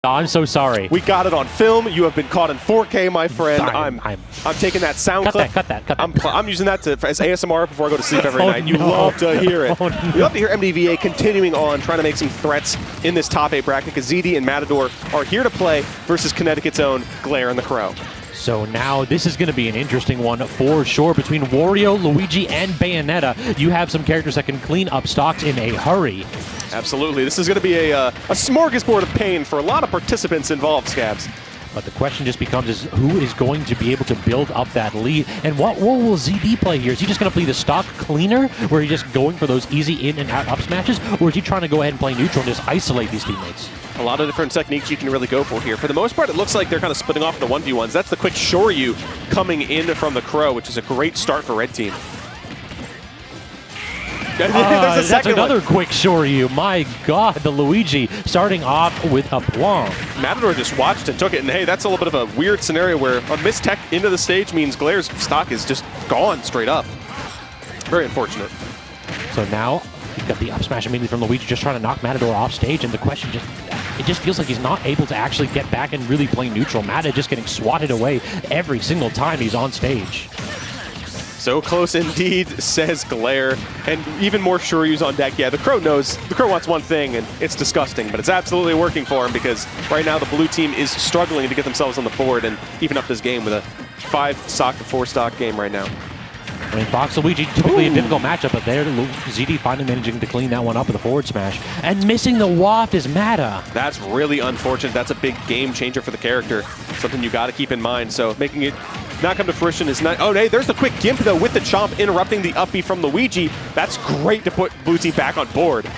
I'm so sorry. We got it on film. You have been caught in 4K, my friend. I'm taking that sound clip. Cut that. I'm using that as ASMR before I go to sleep every night. You love to hear it. You love to hear MDVA continuing on, trying to make some threats in this top 8 bracket, because ZD and MataDoor are here to play versus Connecticut's own Glare and TheCrow. So now this is going to be an interesting one for sure between Wario, Luigi, and Bayonetta. You have some characters that can clean up stocks in a hurry. Absolutely. This is going to be a smorgasbord of pain for a lot of participants involved, Scabs. But the question just becomes who is going to be able to build up that lead, and what role will ZD play here? Is he just going to play the stock cleaner, where he's just going for those easy in and out up smashes, or is he trying to go ahead and play neutral and just isolate these teammates? A lot of different techniques you can really go for here. For the most part, it looks like they're kind of splitting off the 1v1s. That's the quick Shoryu coming in from TheCrow, which is a great start for Red Team. That's another quick Shoryu. My God, the Luigi starting off with a plum. MataDoor just watched and took it, and hey, that's a little bit of a weird scenario where a missed tech into the stage means Glare's stock is just gone straight up. Very unfortunate. So now you've got the up smash immediately from Luigi, just trying to knock MataDoor off stage, and the question it just feels like he's not able to actually get back and really play neutral. Mata just getting swatted away every single time he's on stage. So close indeed, says Glare, and even more Shoryus on deck. Yeah, TheCrow knows. TheCrow wants one thing, and it's disgusting, but it's absolutely working for him, because right now the blue team is struggling to get themselves on the board and even up this game with a 5-stock to 4-stock game right now. I mean, Fox Luigi, typically a difficult matchup, but there, ZD finally managing to clean that one up with a forward smash. And missing the waft is Mata. That's really unfortunate. That's a big game changer for the character. Something you got to keep in mind. So making it not come to fruition is not... Oh, hey, there's the quick gimp, though, with the chomp, interrupting the up B from Luigi. That's great to put blue team back on board.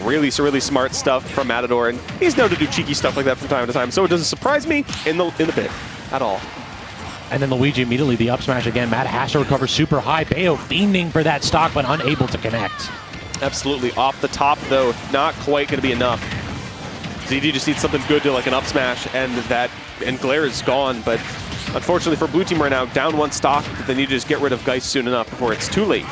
Really smart stuff from MataDoor, and he's known to do cheeky stuff like that from time to time, so it doesn't surprise me in the bit at all. And then Luigi immediately the up smash again. Matt has to recover super high. Bayo fiending for that stock, but unable to connect. Absolutely. Off the top, though, not quite going to be enough. ZD just needs something good to like an up smash, and Glare is gone, but unfortunately for blue team right now, down 1 stock, they need to just get rid of Geist soon enough before it's too late.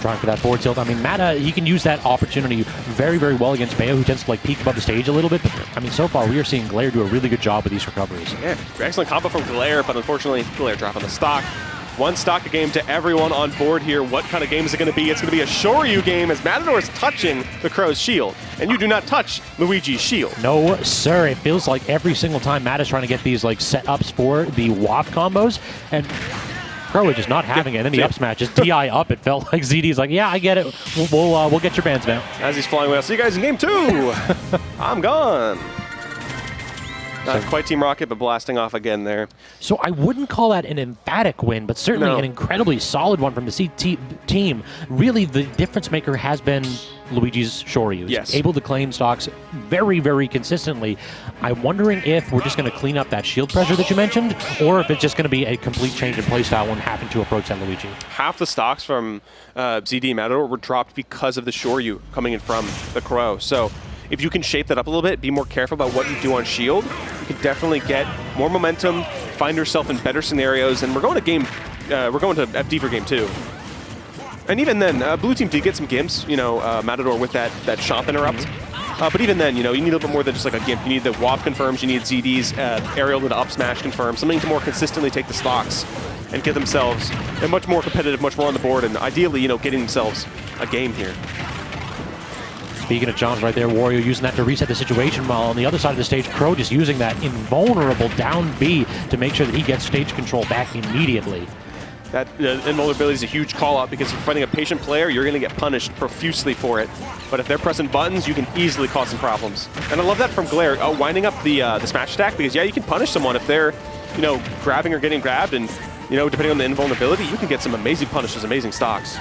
Trying for that forward tilt. I mean, Mata, he can use that opportunity very, very well against Bayo, who tends to like peek above the stage a little bit. But I mean, so far we are seeing Glare do a really good job with these recoveries. Yeah, excellent combo from Glare, but unfortunately, Glare dropping the stock. 1 stock a game to everyone on board here. What kind of game is it going to be? It's going to be a Shoryu game as MataDoor is touching TheCrow's shield, and you do not touch Luigi's shield. No, sir. It feels like every single time Mata's trying to get these like setups for the waft combos, and TheCrow is just not having it. And then the up smash, just DI up. It felt like ZD's like, yeah, I get it. We'll get your bands, man. As he's flying away, I'll see you guys in game 2. I'm gone. Not quite Team Rocket, but blasting off again there. So I wouldn't call that an emphatic win, but certainly an incredibly solid one from the team. Really, the difference maker has been Luigi's Shoryu. Yes. Able to claim stocks very, very consistently. I'm wondering if we're just going to clean up that shield pressure that you mentioned, or if it's just going to be a complete change in playstyle when having to approach that Luigi. Half the stocks from ZD and MataDoor were dropped because of the Shoryu coming in from TheCrow. So if you can shape that up a little bit, be more careful about what you do on shield, you can definitely get more momentum, find yourself in better scenarios, and we're going to FD for game 2. And even then, blue team did get some gimps, you know, MataDoor with that chomp interrupt. But even then, you know, you need a little bit more than just like a gimp. You need the waft confirms, you need ZD's aerial to the up smash confirm, something to more consistently take the stocks and get themselves a much more competitive, much more on the board, and ideally, you know, getting themselves a game here. Speaking of jumps right there, Wario using that to reset the situation, while on the other side of the stage, Crow just using that invulnerable down B to make sure that he gets stage control back immediately. That invulnerability is a huge call-out, because if you're fighting a patient player, you're going to get punished profusely for it. But if they're pressing buttons, you can easily cause some problems. And I love that from Glare, winding up the smash attack, because yeah, you can punish someone if they're, you know, grabbing or getting grabbed, and you know, depending on the invulnerability, you can get some amazing punishes, amazing stocks.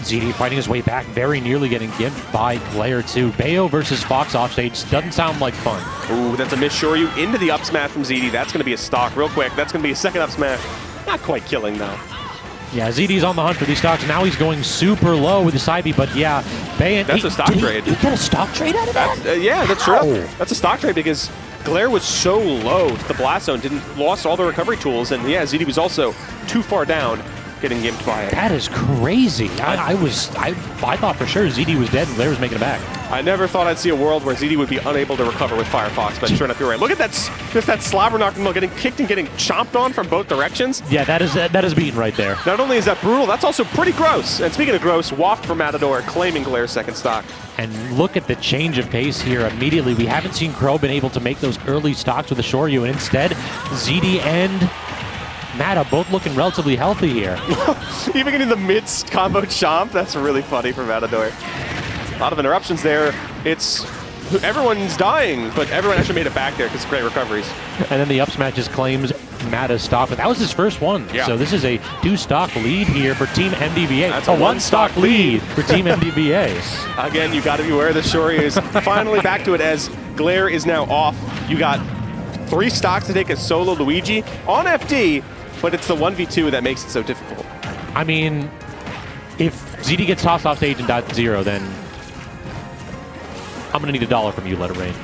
ZD fighting his way back, very nearly getting gimped by Glare too. Bayo versus Fox offstage doesn't sound like fun. Ooh, that's a miss Shoryu into the up smash from ZD. That's going to be a stock real quick. That's going to be a second up smash. Not quite killing though. Yeah, ZD's on the hunt for these stocks. Now he's going super low with the side B, but yeah, Bayo... That's a stock trade. Did he get a stock trade out of that? Yeah, that's true. That's a stock trade, because Glare was so low, the blast zone lost all the recovery tools, and yeah, ZD was also too far down. getting gimped by it. That is crazy. I thought for sure ZD was dead and Glare was making it back. I never thought I'd see a world where ZD would be unable to recover with Firefox, but sure enough, you're right. Look at that, just that slobber knock getting kicked and getting chomped on from both directions. Yeah, that is beaten right there. Not only is that brutal, that's also pretty gross. And speaking of gross, waft from MataDoor, claiming Glare's second stock. And look at the change of pace here immediately. We haven't seen Crow been able to make those early stocks with the Shoryu, and instead, ZD and Mata both looking relatively healthy here. Even getting the mid-combo chomp, that's really funny for MataDoor. A lot of interruptions there. Everyone's dying, but everyone actually made it back there because great recoveries. And then the up smash just claims Mata's stock, but that was his first one. Yeah. So this is a 2-stock lead here for Team MDVA. That's a 1-stock lead for Team MDVA. Again, you got to be aware the Shoryu is finally back to it as Glare is now off. You got 3 stocks to take a solo Luigi on FD, but it's the 1v2 that makes it so difficult. I mean, if ZD gets tossed off stage and .0, then I'm going to need $1 from you, Let It Rain.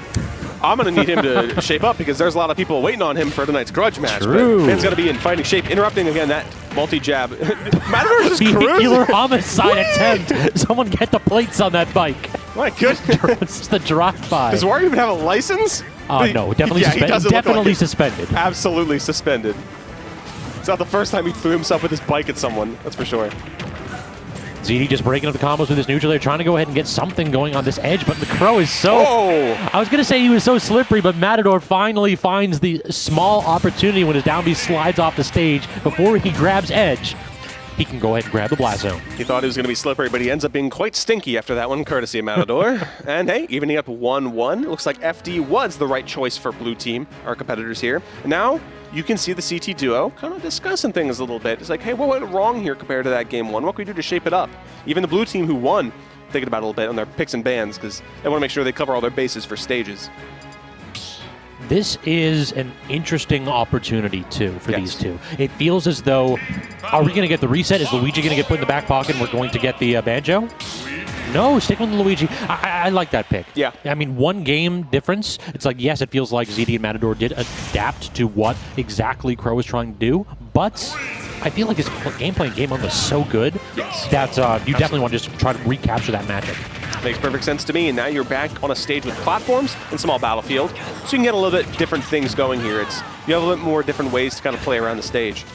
I'm going to need him to shape up because there's a lot of people waiting on him for tonight's grudge match. True. But man's got to be in fighting shape. Interrupting again that multi-jab. MataDoor's just Vehicular cruising. homicide attempt. Someone get the plates on that bike. My goodness. It's the drive-by. Does Wario even have a license? No, definitely yeah, he suspended. doesn't look Definitely like suspended. Absolutely suspended. It's not the first time he threw himself with his bike at someone, that's for sure. ZD just breaking up the combos with his neutral there, trying to go ahead and get something going on this edge, but TheCrow is so... Oh! I was going to say he was so slippery, but MataDoor finally finds the small opportunity when his down B slides off the stage. Before he grabs edge, he can go ahead and grab the blast zone. He thought he was going to be slippery, but he ends up being quite stinky after that one, courtesy of MataDoor. And hey, evening up 1-1. Looks like FD was the right choice for blue team, our competitors here. And now you can see the CT duo kind of discussing things a little bit. It's like, hey, what went wrong here compared to that game 1? What can we do to shape it up? Even the blue team who won, thinking about it a little bit on their picks and bans because they want to make sure they cover all their bases for stages. This is an interesting opportunity, too, for these two. It feels as though, are we going to get the reset? Is Luigi going to get put in the back pocket and we're going to get the banjo? No, stick with Luigi. I like that pick. Yeah. I mean, one game difference. It's like, yes, it feels like ZD and MataDoor did adapt to what exactly Crow was trying to do, but I feel like his gameplay in game 1 was so good that you definitely want to just try to recapture that magic. Makes perfect sense to me, and now you're back on a stage with platforms and small battlefield, so you can get a little bit different things going here. You have a little bit more different ways to kind of play around the stage.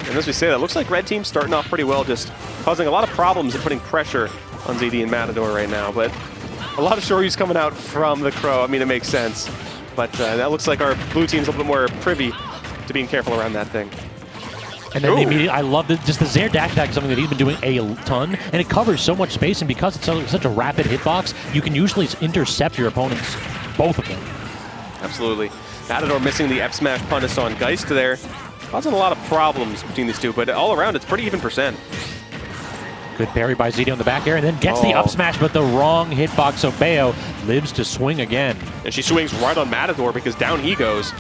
And as we say that, it looks like red team's starting off pretty well, just causing a lot of problems and putting pressure on ZD and MataDoor right now, but a lot of Shoryu's coming out from TheCrow. I mean, it makes sense, but that looks like our blue team's a little bit more privy to being careful around that thing. And then I love just the Zair dash attack is something that he's been doing a ton, and it covers so much space, and because it's such a rapid hitbox, you can usually intercept your opponents, both of them. Absolutely. MataDoor missing the F smash punish on Geist there, causing a lot of problems between these two, but all around it's pretty even percent. Good parry by ZD on the back air, and then gets the up smash, but the wrong hitbox, so Bayo lives to swing again. And she swings right on MataDoor because down he goes.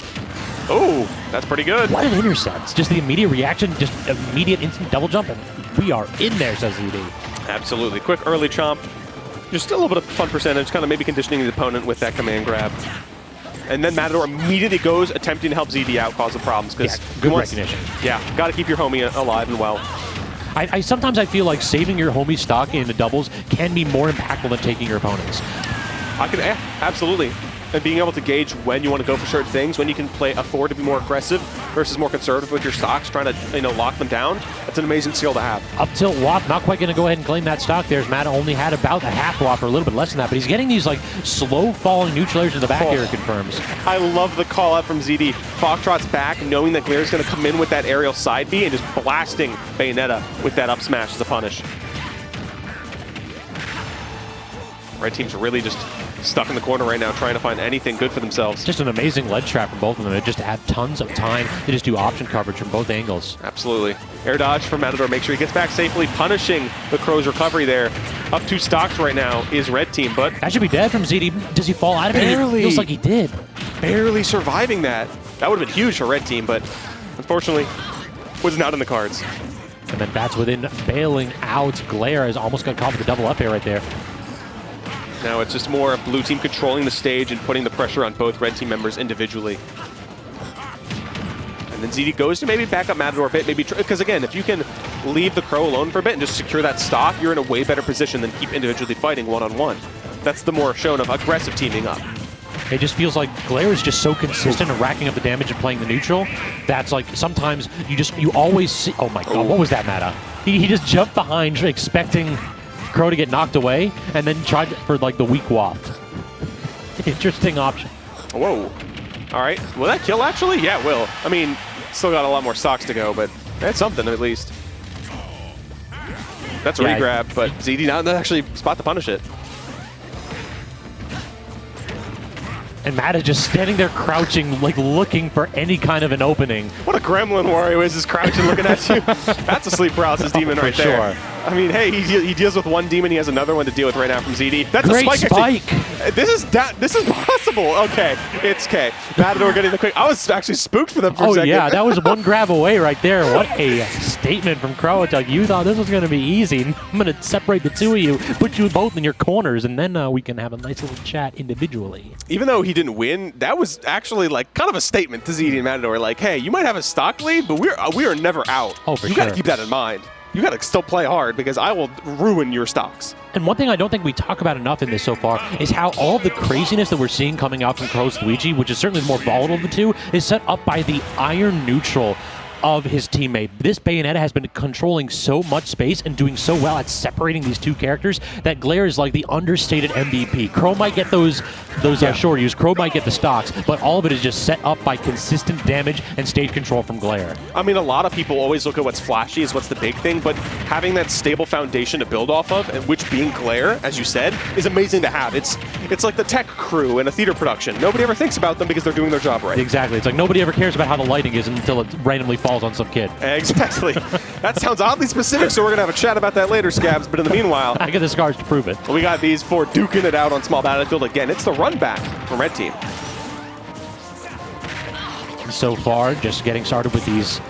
Oh, that's pretty good. What an intercept. Just the immediate reaction, just immediate instant double jump, and we are in there, says ZD. Absolutely. Quick early chomp. Just a little bit of fun percentage, kind of maybe conditioning the opponent with that command grab. And then MataDoor immediately goes attempting to help ZD out, cause the problems. Good recognition. Yeah, got to keep your homie alive and well. Sometimes I feel like saving your homie stock in the doubles can be more impactful than taking your opponents. Absolutely. And being able to gauge when you want to go for certain things, when you can afford to be more aggressive versus more conservative with your stocks, trying to lock them down. That's an amazing skill to have. Up tilt WAP, not quite going to go ahead and claim that stock there. As Mata only had about a half WAP or a little bit less than that, but he's getting these like slow falling neutral airs to the back air, it confirms. I love the call out from ZD. Foxtrot's back, knowing that Glare's going to come in with that aerial side B and just blasting Bayonetta with that up smash as a punish. Red team's really just stuck in the corner right now, trying to find anything good for themselves. Just an amazing ledge trap from both of them. They just have tons of time to just do option coverage from both angles. Absolutely. Air dodge from MataDoor. Make sure he gets back safely, punishing TheCrow's recovery there. Up 2 stocks right now is red team, but... That should be dead from ZD. Does he fall out of it? Barely. It feels like he did. Barely surviving that. That would have been huge for red team, but unfortunately was not in the cards. And then Bats within bailing out. Glare has almost got caught with the double up air right there. Now it's just more of blue team controlling the stage and putting the pressure on both red team members individually. And And then ZD goes to maybe back up MataDoor a bit, maybe because again, if you can leave the Crow alone for a bit and just secure that stock, you're in a way better position than keep individually fighting one-on-one. That's the more shown of aggressive teaming up. It just feels like Glare is just so consistent in racking up the damage and playing the neutral. That's like sometimes you always see. Oh my god, what was that, Mata? He just jumped behind expecting Crow to get knocked away and then tried for like the weak waft. Interesting option. Whoa. All right. Will that kill actually? Yeah, it will. I mean, still got a lot more stocks to go, but that's something at least. That's a regrab, but ZD not actually spot to punish it. And Mata just standing there crouching, like looking for any kind of an opening. What a gremlin Wario is crouching looking at you. That's a sleep paralysis demon right there. Sure. I mean, hey, he deals with one demon, he has another one to deal with right now from ZD. That's great a spike. spike. This is possible. Okay, it's K. MataDoor getting the quick. I was actually spooked for them for a second. Oh yeah, that was one grab away right there. What a statement from Crow. It's like, you thought this was going to be easy. I'm going to separate the two of you, put you both in your corners, and then we can have a nice little chat individually. Even though he didn't win, that was actually like kind of a statement to ZD and MataDoor. Like, hey, you might have a stock lead, but we are never out. Oh, for you sure. got to keep that in mind. You got to still play hard because I will ruin your stocks. And one thing I don't think we talk about enough in this so far is how all the craziness that we're seeing coming out from Crow's Luigi, which is certainly the more volatile of the two, is set up by the iron neutral of his teammate. This Bayonetta has been controlling so much space and doing so well at separating these two characters that Glare is like the understated MVP. Crow might get those shorties, Crow might get the stocks, but all of it is just set up by consistent damage and stage control from Glare. I mean, a lot of people always look at what's flashy as what's the big thing, but having that stable foundation to build off of, and which being Glare, as you said, is amazing to have. It's like the tech crew in a theater production. Nobody ever thinks about them because they're doing their job right. Exactly. It's like nobody ever cares about how the lighting is until it randomly falls on some kid. Exactly. That sounds oddly specific, so we're going to have a chat about that later, Scabs. But in the meanwhile, I get the scars to prove it. We got these four duking it out on small battlefield again. It's the run back from Red Team. So far, just getting started with these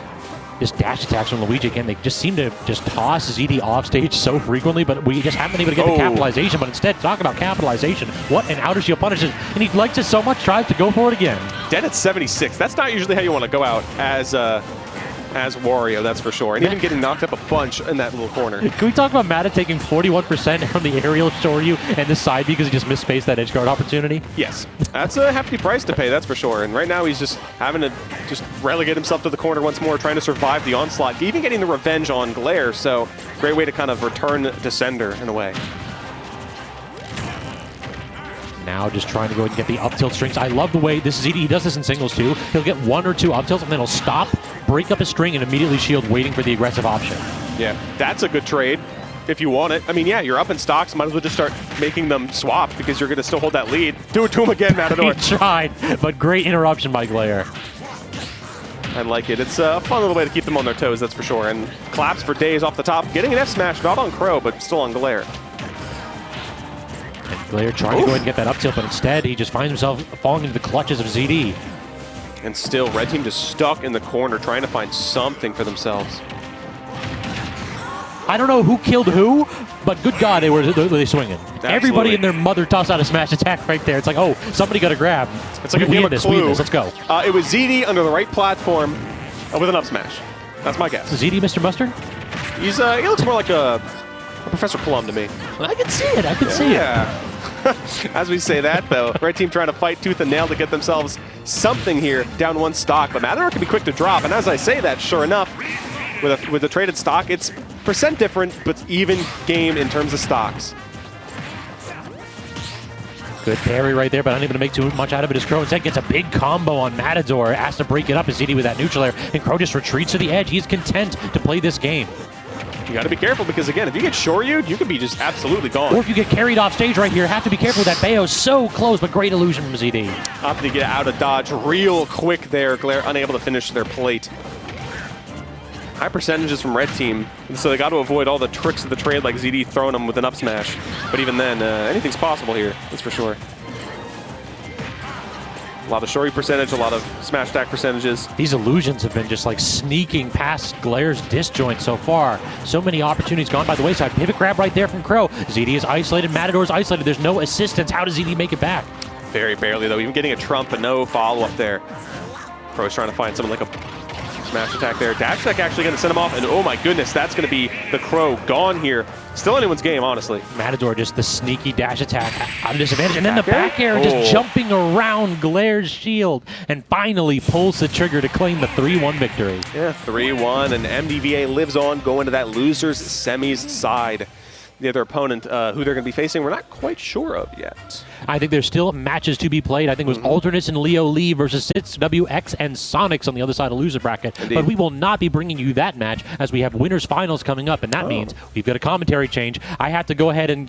dash attacks from Luigi again. They just seem to just toss ZD off stage so frequently, but we just haven't been able to get the capitalization. But instead, talk about capitalization. What an outer shield punishes. And he likes it so much, tries to go for it again. Dead at 76. That's not usually how you want to go out as Wario, that's for sure. And even getting knocked up a bunch in that little corner. Can we talk about Mata taking 41% from the aerial Shoryu and the side because he just misspaced that edge guard opportunity? Yes. That's a hefty price to pay, that's for sure. And right now he's just having to just relegate himself to the corner once more, trying to survive the onslaught, even getting the revenge on Glare. So great way to kind of return Descender in a way. Now just trying to go and get the up tilt strings. I love the way this ZD, he does this in singles too. He'll get one or two up tilts and then he'll stop, break up a string, and immediately shield, waiting for the aggressive option. Yeah, that's a good trade if you want it. I mean, yeah, you're up in stocks. Might as well just start making them swap because you're going to still hold that lead. Do it to him again, MataDoor. He tried, but great interruption by Glare. I like it. It's a fun little way to keep them on their toes, that's for sure. And claps for days off the top. Getting an F smash, not on Crow, but still on Glare. Glare trying to go ahead and get that up tilt, but instead he just finds himself falling into the clutches of ZD. And still, Red Team just stuck in the corner trying to find something for themselves. I don't know who killed who, but good God, they were swinging. Absolutely. Everybody and their mother tossed out a smash attack right there. It's like, oh, somebody got a grab. It's like a game of Clue. Let's go. It was ZD under the right platform with an up smash. That's my guess. ZD, Mr. Mustard? He looks more like a Professor Plum to me. I can see it. I can see it. As we say that, though, Red Team trying to fight tooth and nail to get themselves something here, down one stock. But MataDoor can be quick to drop, and as I say that, sure enough, with a traded stock, it's percent different, but even game in terms of stocks. Good parry right there, but unable to make too much out of it as Crow instead gets a big combo on MataDoor. Has to break it up as ZD with that neutral air, and Crow just retreats to the edge. He's content to play this game. You got to be careful because, again, if you get Shoryu'd, you could be just absolutely gone. Or if you get carried off stage right here, have to be careful with that Bayo. So close, but great illusion from ZD. Opted to get out of dodge real quick there. Glare unable to finish their plate. High percentages from Red Team, so they got to avoid all the tricks of the trade like ZD throwing them with an up smash. But even then, anything's possible here, that's for sure. A lot of Shoryu percentage, a lot of smash attack percentages. These illusions have been just like sneaking past Glare's disjoint so far. So many opportunities gone by the wayside. Pivot grab right there from Crow. ZD is isolated, MataDoor's isolated. There's no assistance. How does ZD make it back? Very barely, though. Even getting a trump, but no follow-up there. Crow's trying to find something like a Smash attack there. Dash attack actually going to send him off, and oh my goodness, that's going to be TheCrow gone here. Still anyone's game, honestly. MataDoor just the sneaky dash attack out of disadvantage, and then the back air just jumping around Glaire's shield, and finally pulls the trigger to claim the 3-1 victory. Yeah, 3-1, and MDVA lives on, going to that loser's semis side. The other opponent, who they're going to be facing, we're not quite sure of yet. I think there's still matches to be played. I think it was Alternates and Leo Lee versus Sits, WX, and Sonics on the other side of loser bracket. Indeed. But we will not be bringing you that match as we have winners finals coming up, and that means we've got a commentary change. I have to go ahead and